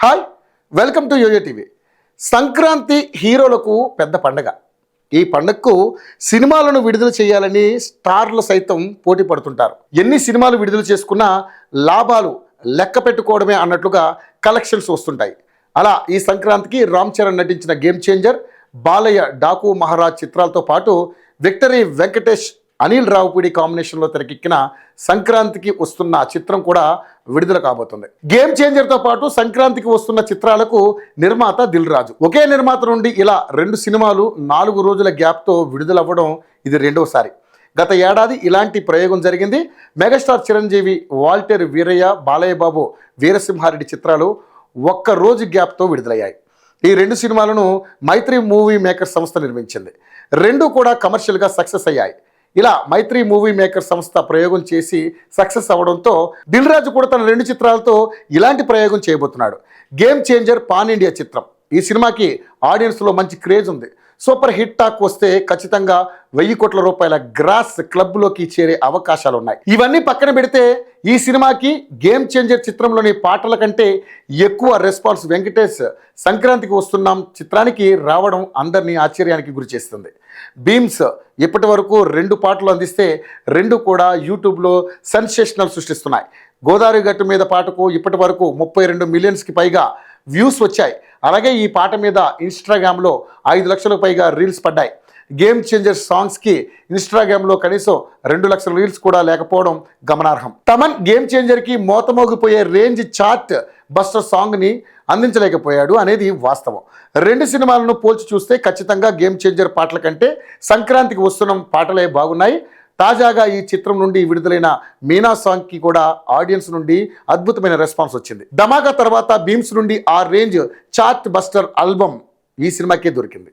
Hi, welcome to YoYo TV. Sankranti హీరోలకు పెద్ద పండగ. ఈ పండగకు సినిమాలను విడుదల చేయాలని స్టార్లు సైతం పోటీ పడుతుంటారు. ఎన్ని సినిమాలు విడుదల చేసుకున్నా లాభాలు లెక్క పెట్టుకోవడమే అన్నట్లుగా కలెక్షన్స్ వస్తుంటాయి. అలా ఈ సంక్రాంతికి రామ్ చరణ్ నటించిన గేమ్ చేంజర్, బాలయ్య డాకు మహారాజ్ చిత్రాలతో పాటు విక్టరీ వెంకటేష్, అనిల్ రావుపూడి కాంబినేషన్లో తెరకెక్కిన సంక్రాంతికి వస్తున్న చిత్రం కూడా విడుదల కాబోతుంది. గేమ్ చేంజర్తో పాటు సంక్రాంతికి వస్తున్న చిత్రాలకు నిర్మాత దిల్ రాజు. ఒకే నిర్మాత నుండి ఇలా 2 సినిమాలు 4 రోజుల గ్యాప్తో విడుదలవ్వడం ఇది రెండోసారి. గత ఏడాది ఇలాంటి ప్రయోగం జరిగింది. మెగాస్టార్ చిరంజీవి, వాల్టర్ వీరయ్య, బాలయ్య బాబు వీరసింహారెడ్డి చిత్రాలు ఒక్క రోజు గ్యాప్తో విడుదలయ్యాయి. ఈ 2 సినిమాలను మైత్రి మూవీ మేకర్ సంస్థ నిర్మించింది. 2 కూడా కమర్షియల్గా సక్సెస్ అయ్యాయి. ఇలా మైత్రి మూవీ మేకర్ సంస్థ ప్రయోగం చేసి సక్సెస్ అవ్వడంతో దిల్ రాజు కూడా తన 2 చిత్రాలతో ఇలాంటి ప్రయోగం చేయబోతున్నాడు. గేమ్ చేంజర్ పాన్ ఇండియా చిత్రం. ఈ సినిమాకి ఆడియన్స్లో మంచి క్రేజ్ ఉంది. సూపర్ హిట్ టాక్ వస్తే ఖచ్చితంగా 1000 కోట్ల రూపాయల గ్రాస్ క్లబ్లోకి చేరే అవకాశాలు ఉన్నాయి. ఇవన్నీ పక్కన పెడితే ఈ సినిమాకి గేమ్ చేంజర్ చిత్రంలోని పాటల కంటే ఎక్కువ రెస్పాన్స్ వెంకటేష్ సంక్రాంతికి వస్తున్నాం చిత్రానికి రావడం అందరినీ ఆశ్చర్యానికి గురి చేస్తుంది. బీమ్స్ ఇప్పటి వరకు 2 పాటలు అందిస్తే 2 కూడా యూట్యూబ్లో సెన్సేషనల్ సృష్టిస్తున్నాయి. గోదావరి గట్టు మీద పాటకు ఇప్పటి వరకు 32 మిలియన్స్కి పైగా వ్యూస్ వచ్చాయి. అలాగే ఈ పాట మీద ఇన్స్టాగ్రామ్లో 5 లక్షలకు పైగా రీల్స్ పడ్డాయి. గేమ్ చేంజర్ సాంగ్స్కి ఇన్స్టాగ్రామ్లో కనీసం 2 లక్షల రీల్స్ కూడా లేకపోవడం గమనార్హం. తమన్ గేమ్ చేంజర్కి మోతమోగిపోయే రేంజ్ చార్ట్ బస్టర్ సాంగ్ని అందించలేకపోయాడు అనేది వాస్తవం. 2 సినిమాలను పోల్చి చూస్తే ఖచ్చితంగా గేమ్ చేంజర్ పాటల కంటే సంక్రాంతికి వస్తున్న పాటలే బాగున్నాయి. తాజాగా ఈ చిత్రం నుండి విడుదలైన మీనా సాంగ్కి కూడా ఆడియన్స్ నుండి అద్భుతమైన రెస్పాన్స్ వచ్చింది. ధమాకా తర్వాత బీమ్స్ నుండి ఆ రేంజ్ చార్ట్ బస్టర్ ఆల్బమ్ ఈ సినిమాకే దొరికింది.